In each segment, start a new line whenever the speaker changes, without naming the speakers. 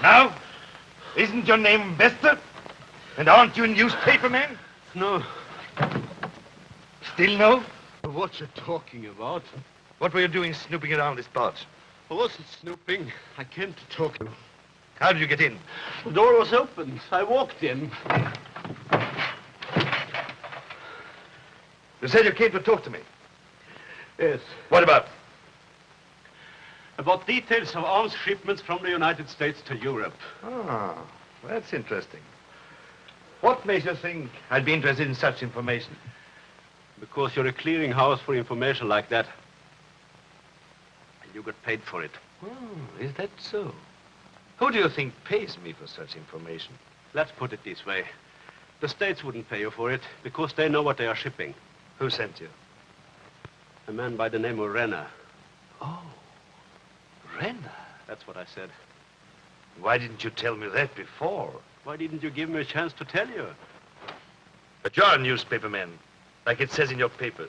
Now, isn't your name Bester? And aren't you a newspaperman?
No.
Still no?
What you talking about?
What were you doing snooping around this part?
I wasn't snooping. I came to talk to you.
How did you get in?
The door was open. I walked in.
You said you came to talk to me.
Yes.
What about?
About details of arms shipments from the United States to Europe.
Ah, that's interesting. What makes you think I'd be interested in such information?
Because you're a clearinghouse for information like that. And you got paid for it.
Oh, is that so? Who do you think pays me for such information?
Let's put it this way. The States wouldn't pay you for it because they know what they are shipping.
Who sent you?
A man by the name of Renner.
Oh, Renner?
That's what I said.
Why didn't you tell me that before?
Why didn't you give me a chance to tell you?
But you're a newspaperman, like it says in your paper.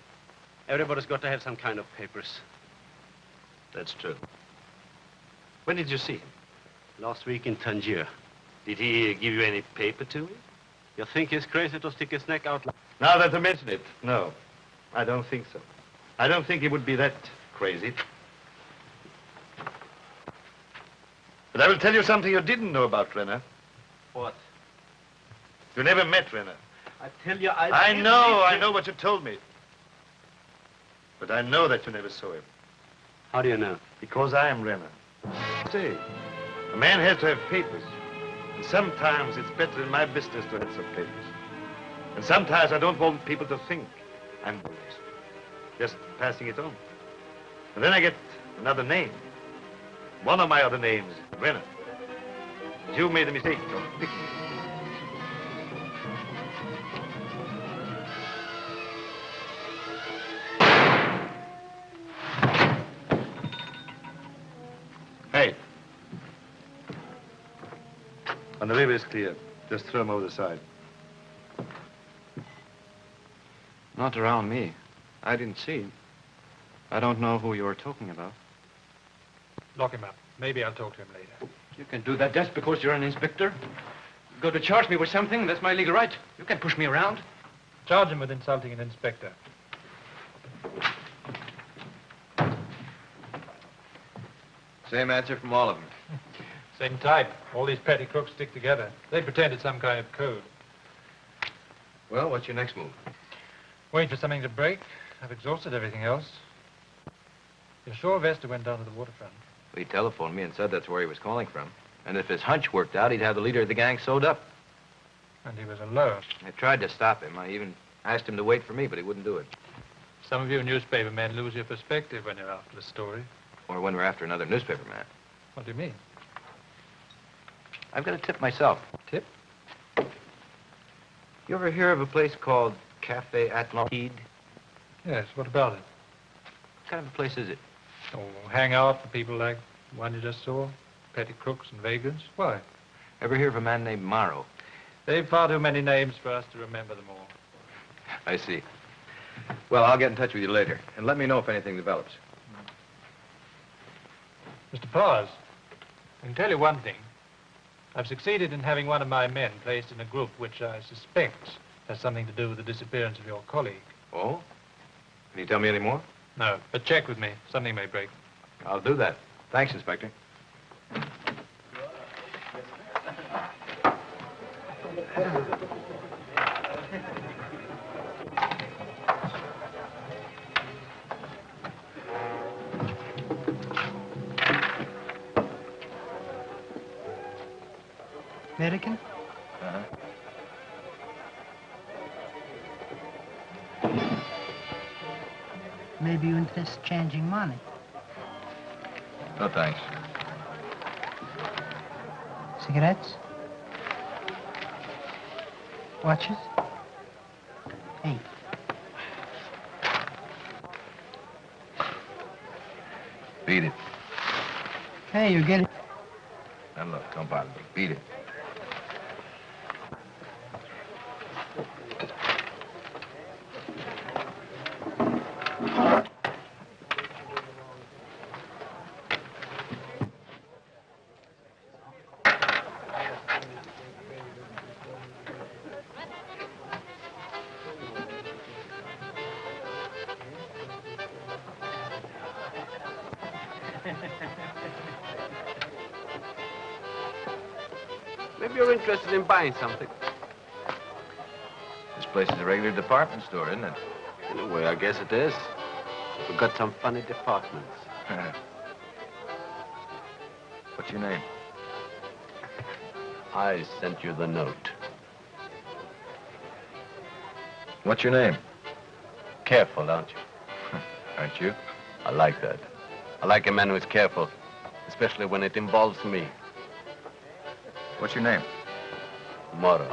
Everybody's got to have some kind of papers.
That's true. When did you see him?
Last week in Tangier.
Did he give you any paper to me?
You think he's crazy to stick his neck out like...
Now that you mention it, no. I don't think so. I don't think he would be that crazy. But I will tell you something you didn't know about Renner.
What?
You never met Renner.
I tell you,
I know what you told me. But I know that you never saw him.
How do you know?
Because I am Renner. See, a man has to have papers. And sometimes it's better in my business to have some papers. And sometimes I don't want people to think I'm doing it. Just passing it on. And then I get another name. One of my other names, Renner. You made a mistake of picking it. Hey. When the river is clear, just throw him over the side.
Not around me. I didn't see him. I don't know who you were talking about.
Lock him up. Maybe I'll talk to him later.
You can do that just because you're an inspector. You go to charge me with something, that's my legal right. You can't push me around.
Charge him with insulting an inspector.
Same answer from all of them.
Same type. All these petty crooks stick together. They pretend it's some kind of code.
Well, what's your next move?
Wait for something to break. I've exhausted everything else. You're sure Vesta went down to the waterfront?
He telephoned me and said that's where he was calling from. And if his hunch worked out, he'd have the leader of the gang sewed up.
And he was alone.
I tried to stop him. I even asked him to wait for me, but he wouldn't do it.
Some of you newspaper men lose your perspective when you're after a story.
Or when we're after another newspaper man.
What do you mean?
I've got a tip myself.
Tip?
You ever hear of a place called Cafe Atlantide?
Yes, what about it?
What kind of a place is it?
Oh, hangout for people like the one you just saw? Petty crooks and vagrants? Why?
Ever hear of a man named Morrow?
They've far too many names for us to remember them all.
I see. Well, I'll get in touch with you later. And let me know if anything develops.
Mr. Paz, I can tell you one thing. I've succeeded in having one of my men placed in a group which I suspect has something to do with the disappearance of your colleague.
Oh? Can you tell me any more?
No, but check with me. Something may break.
I'll do that. Thanks, Inspector.
American?
Uh-huh.
Maybe you invest changing money.
No, thanks.
Cigarettes? Watches? Hey.
Beat it.
Hey, you get it.
Now look, don't bother me. Beat it.
Maybe you're interested in buying something.
This place is a regular department store, isn't it?
In a way, I guess it is. We've got some funny departments.
What's your name?
I sent you the note.
What's your name?
Careful, aren't you?
Aren't you?
I like that. I like a man who's careful, especially when it involves me.
What's your name?
Moro.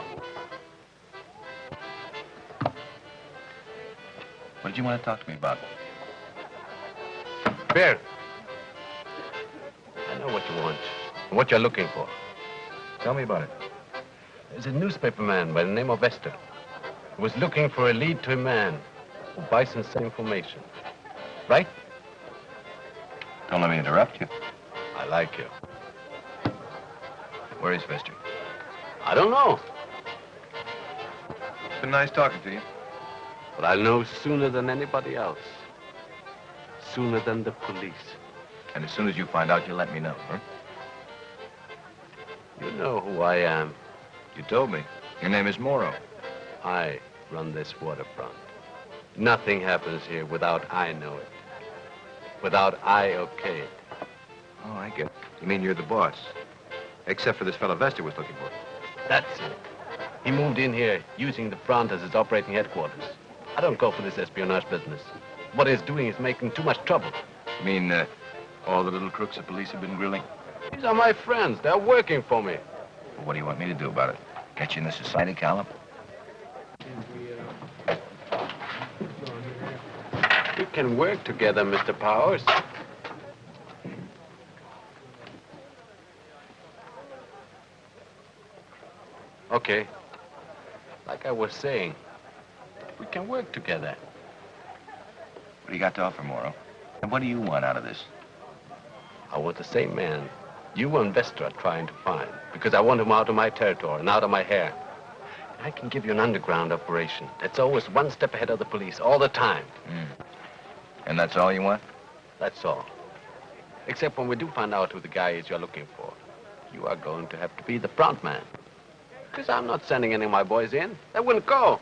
What did you want to talk to me about?
Bear. I know what you want and what you're looking for.
Tell me about it.
There's a newspaperman by the name of Vester who was looking for a lead to a man who buys and sells information. Right?
Don't let me interrupt you.
I like you.
Where is Vester?
I don't know,
It's been nice talking to you.
but I'll know sooner than anybody else. Sooner than the police.
And as soon as you find out, you'll let me know, huh?
You know who I am.
You told me. Your name is Moro.
I run this waterfront. Nothing happens here without I know it. Without I okay it.
Oh, I get it. You mean you're the boss? Except for this fellow Vester was looking for.
That's it. He moved in here using the front as his operating headquarters. I don't go for this espionage business. What he's doing is making too much trouble.
You mean, all the little crooks the police have been grilling?
These are my friends. They're working for me.
Well, what do you want me to do about it? Get you in the society column?
We can work together, Mr. Powers. Okay. Like I was saying, we can work together.
What do you got to offer, Moro? And what do you want out of this?
I want the same man you and Vester are trying to find, because I want him out of my territory and out of my hair. I can give you an underground operation that's always one step ahead of the police all the time.
And that's all you want?
That's all. Except when we do find out who the guy is you're looking for, you are going to have to be the front man. Because I'm not sending any of my boys in. They wouldn't go.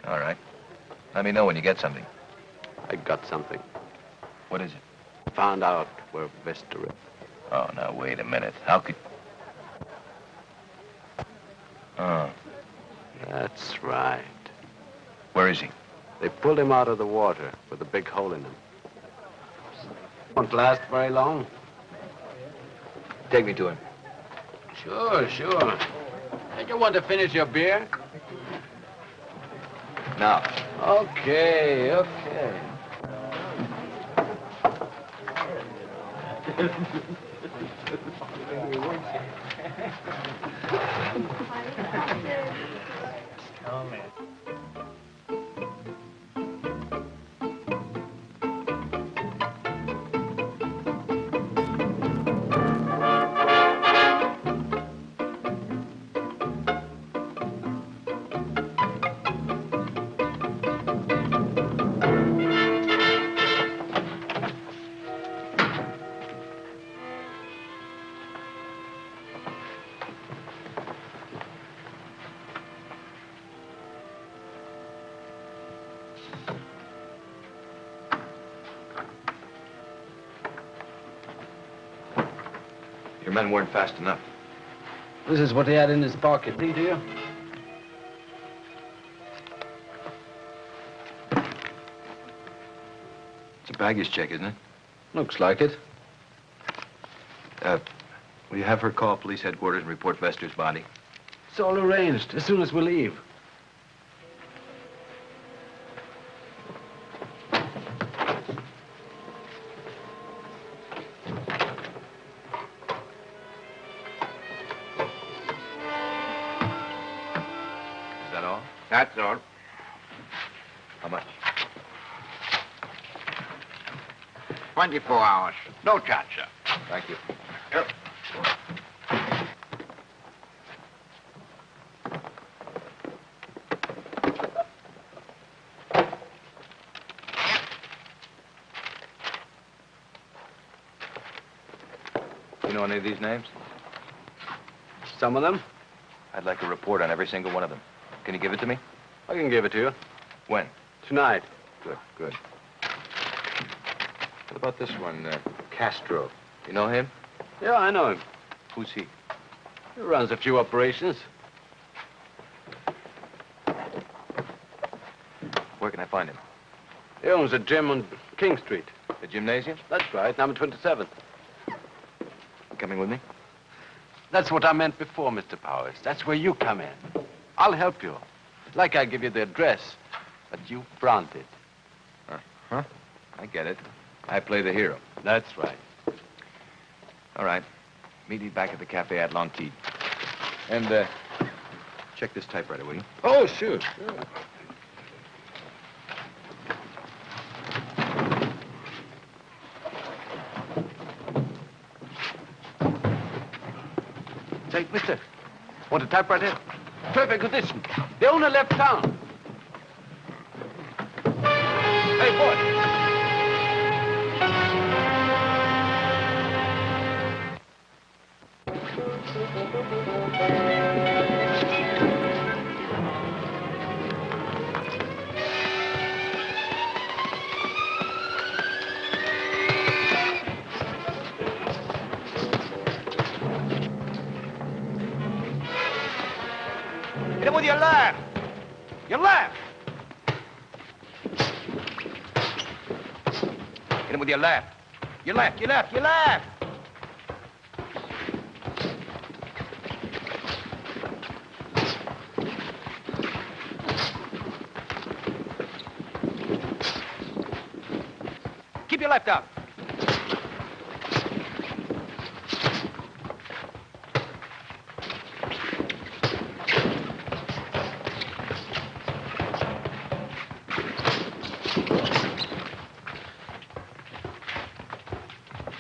All right. Let me know when you get something.
I got something.
What is it?
Found out where Vester is.
Oh, now, wait a minute. How could... Oh,
That's right.
where is he?
They pulled him out of the water with a big hole in him. Won't last very long.
Take me to him.
Sure. Don't you want to finish your beer?
Now.
Okay.
Your men weren't fast enough.
This is what he had in his pocket. See, do you?
It's a baggage check, isn't it?
Looks like it.
Will you have her call police headquarters and report Vester's body?
It's all arranged as soon as we leave.
Is that all?
That's all.
How much?
24 hours. No charge, sir.
Thank you.
Yep.
You know any of these names?
Some of them?
I'd like a report on every single one of them. Can you give it to me?
I can give it to you.
When?
Tonight.
Good, good. What about this one, Castro? You know him?
Yeah, I know him.
Who's he?
He runs a few operations.
Where can I find him?
He owns a gym on King Street.
The gymnasium?
That's right, number 27.
You coming with me?
That's what I meant before, Mr. Powers. That's where you come in. I'll help you. Like I give you the address, but you front it.
Huh? I get it. I play the hero.
That's right.
All right. Meet me back at the cafe at Lantide. And, check this typewriter, will you?
Oh, sure. Say, mister, want a typewriter? Perfect condition. The owner left town. Hey, boy.
Hit him with your left. Your left.
Hit him with your left. Your left, your left, your left. Keep your left out.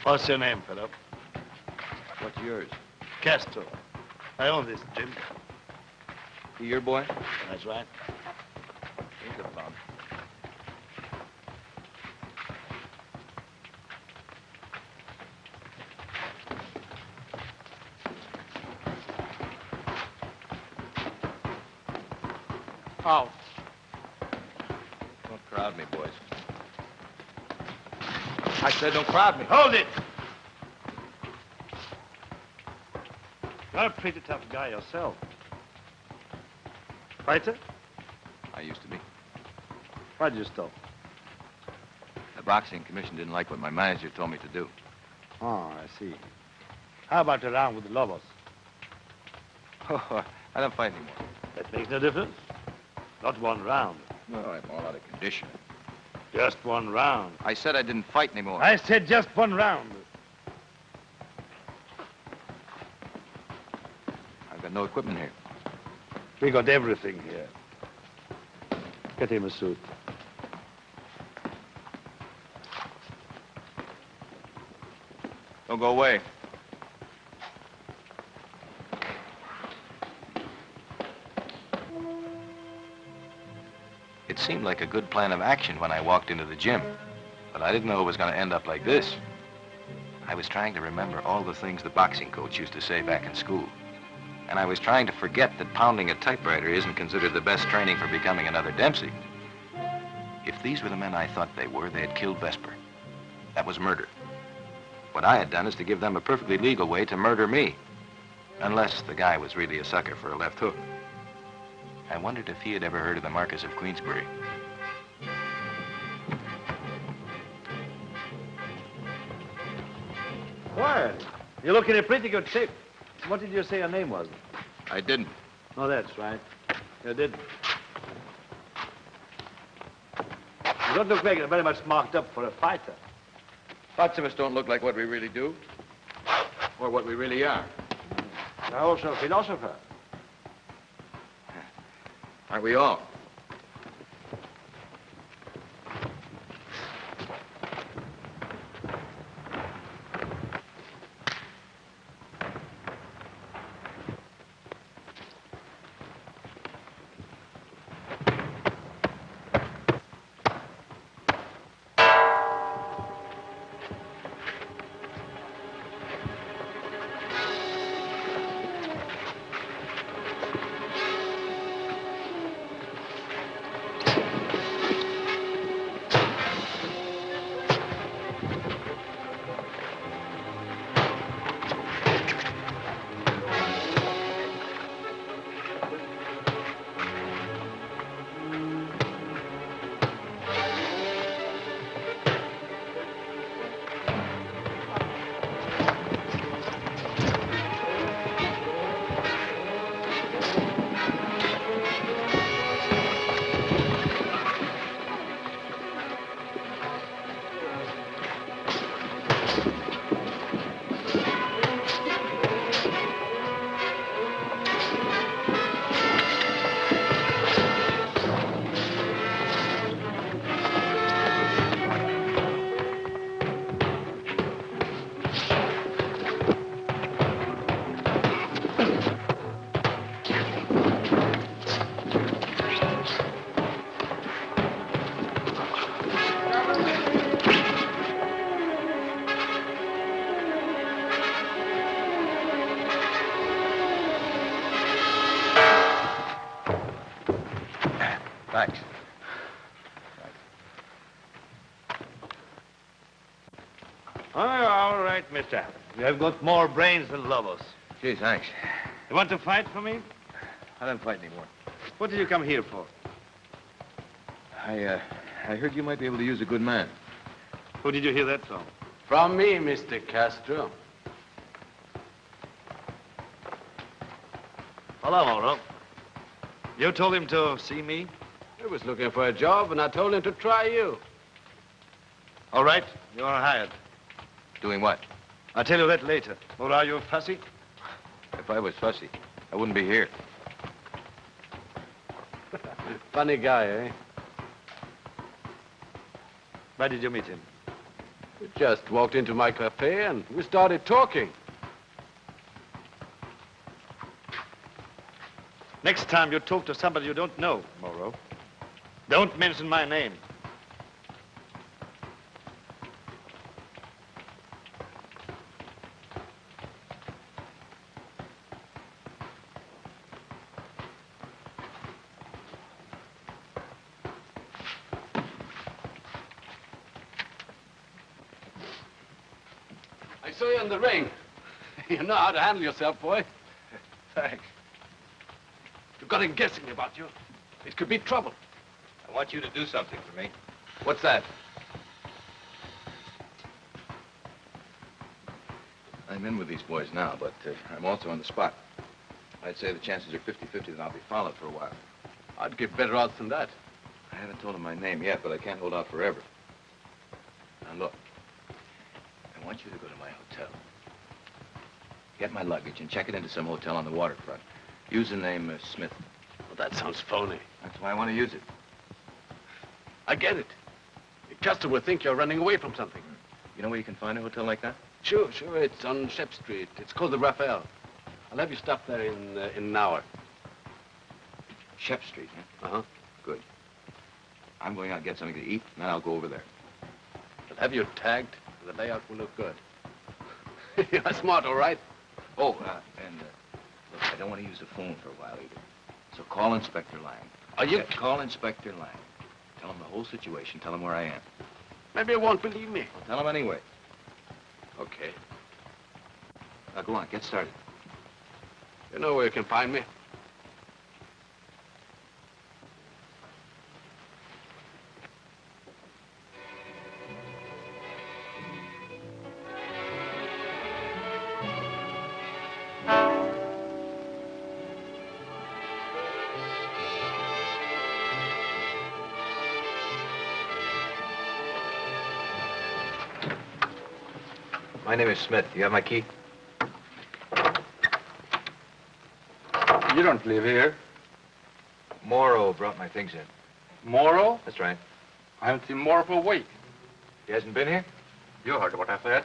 What's your name, fellow?
What's yours?
Castro. I own this gym.
He your boy?
That's right.
Here's the bum.
Out.
Don't crowd me, boys. I said don't crowd me.
Hold it! You're a pretty tough guy yourself. Fighter?
I used to be.
Why'd you stop?
The boxing commission didn't like what my manager told me to do.
Oh, I see. How about a round with the Lobos?
Oh, I don't fight anymore.
That makes no difference. Not one round.
No, I'm all out of condition.
Just one round.
I said I didn't fight anymore.
I said just one round.
I've got no equipment here.
We got everything here. Get him a suit.
Don't go away. It seemed like a good plan of action when I walked into the gym, but I didn't know it was going to end up like this. I was trying to remember all the things the boxing coach used to say back in school. And I was trying to forget that pounding a typewriter isn't considered the best training for becoming another Dempsey. If these were the men I thought they were, they had killed Vesper. That was murder. What I had done is to give them a perfectly legal way to murder me. Unless the guy was really a sucker for a left hook. I wondered if he had ever heard of the Marquis of Queensbury.
Quiet. You're looking in pretty good shape. What did you say your name was?
I didn't.
Oh, that's right. You didn't. You don't look very much marked up for a fighter.
Lots of us don't look like what we really do. Or what we really are.
You're also a philosopher.
Aren't we all? Thanks.
Oh, all right, mister. You have got more brains than Lobos.
Gee, thanks.
You want to fight for me?
I don't fight anymore.
What did you come here for?
I heard you might be able to use a good man.
Who did you hear that from?
From me, Mr. Castro.
Hello, Moro. You told him to see me?
He was looking for a job, and I told him to try you.
All right, you are hired.
Doing what?
I'll tell you that later. Or are you fussy?
If I was fussy, I wouldn't be here.
Funny guy, eh?
Where did you meet him?
He just walked into my cafe, and we started talking.
Next time you talk to somebody you don't know, Moro, don't mention my name.
I saw you in the ring. You know how to handle yourself, boy.
Thanks.
You've got him guessing about you. It could be trouble.
I want you to do something for me.
What's that?
I'm in with these boys now, but I'm also on the spot. I'd say the chances are 50-50 that I'll be followed for a while.
I'd give better odds than that.
I haven't told them my name yet, but I can't hold out forever. Now, look. I want you to go to my hotel. Get my luggage and check it into some hotel on the waterfront. Use the name Smith.
Well, that sounds phony.
That's why I want to use it.
I get it. Your customer will think you're running away from something.
You know where you can find a hotel like that?
Sure. It's on Shep Street. It's called the Raphael. I'll have you stop there in an hour.
Shep Street, huh?
Uh-huh.
Good. I'm going out to get something to eat, and then I'll go over there.
I'll have you tagged. The layout will look good. You're smart, all right?
Oh, look, I don't want to use the phone for a while either. So call Inspector Lang.
Are you?
Call Inspector Lang. Tell him the whole situation. Tell him where I am.
Maybe you won't believe me.
Well, tell him anyway.
Okay.
Now, go on. Get started.
You know where you can find me.
My name is Smith. You have my key?
You don't live here.
Morrow brought my things in.
Morrow?
That's right.
I haven't seen Morrow for a week.
He hasn't been here?
You heard what I said.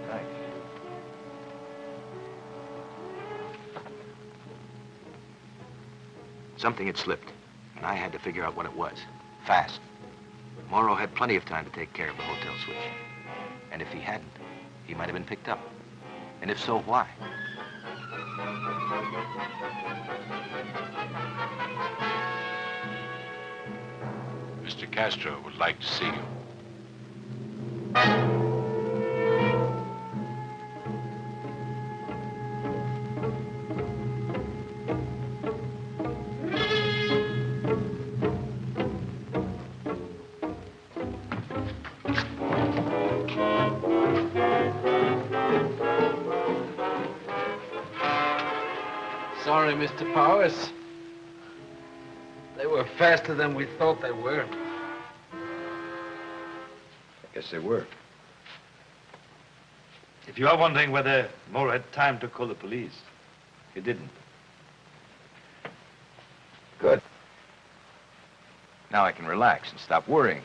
Right. Something had slipped, and I had to figure out what it was. Fast. Morrow had plenty of time to take care of the hotel switch. And if he hadn't, he might have been picked up. And if so, why?
Mr. Castro would like to see you.
Sorry, Mr. Powers. They were faster than we thought they were.
Yes, they were.
If you are wondering whether Morrow had time to call the police, he didn't.
Good. Now I can relax and stop worrying.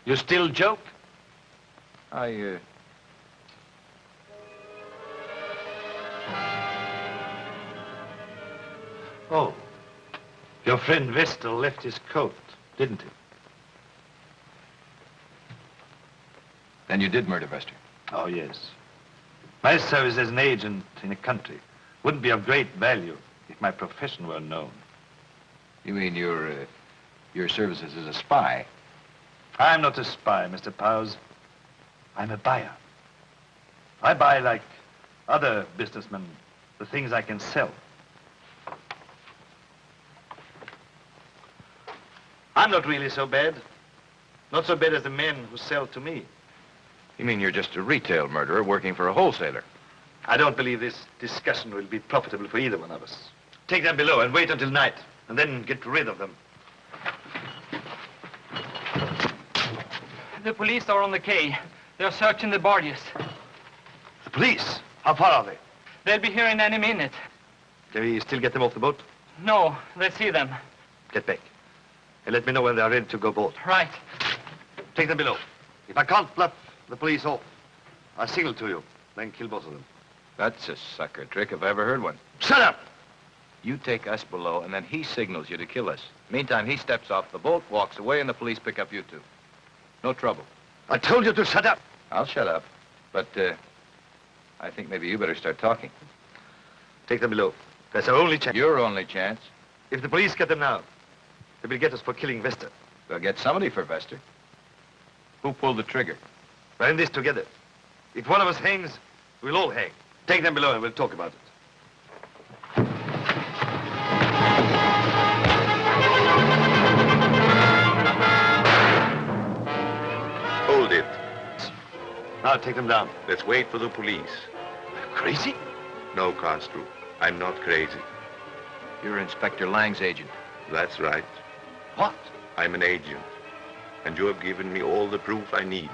You still joke? Oh, your friend Vestal left his coat, didn't he?
Then you did murder Vester.
Oh, yes. My service as an agent in a country wouldn't be of great value if my profession were known.
You mean your services as a spy?
I'm not a spy, Mr. Powers. I'm a buyer. I buy, like other businessmen, the things I can sell. I'm not really so bad. Not so bad as the men who sell to me.
You mean you're just a retail murderer working for a wholesaler?
I don't believe this discussion will be profitable for either one of us. Take them below and wait until night, and then get rid of them.
The police are on the quay. They're searching the barges.
The police? How far are they?
They'll be here in any minute.
Can we still get them off the boat?
No, they see them.
Get back. And let me know when they are ready to go aboard.
Right.
Take them below. If I can't bluff the police off, I'll signal to you, then kill both of them.
That's a sucker trick if I ever heard one.
Shut up!
You take us below, and then he signals you to kill us. Meantime, he steps off the boat, walks away, and the police pick up you two. No trouble.
I told you to shut up.
I'll shut up, but I think maybe you better start talking.
Take them below. That's our only chance.
Your only chance?
If the police get them now, they will get us for killing Vester.
They'll get somebody for Vester. Who pulled the trigger?
We're in this together. If one of us hangs, we'll all hang. Take them below and we'll talk about it.
Hold it.
Now take them down.
Let's wait for the police.
Are you crazy?
No, Castro. I'm not crazy.
You're Inspector Lang's agent.
That's right.
What?
I'm an agent. And you have given me all the proof I need.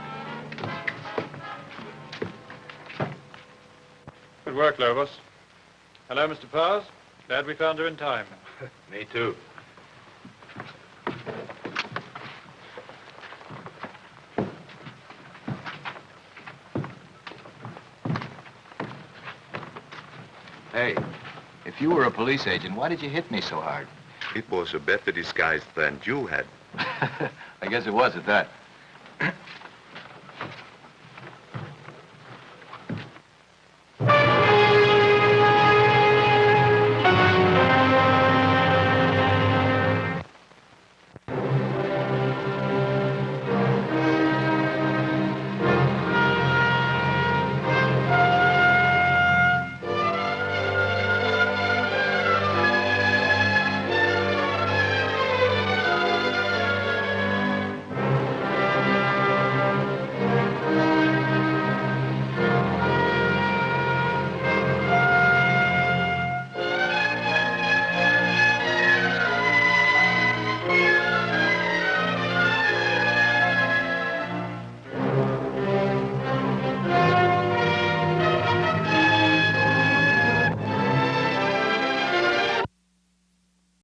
Good work, Lobos. Hello, Mr. Powers. Glad we found her in time.
Me too.
Hey, if you were a police agent, why did you hit me so hard?
It was a better disguise than you had.
I guess it was at that.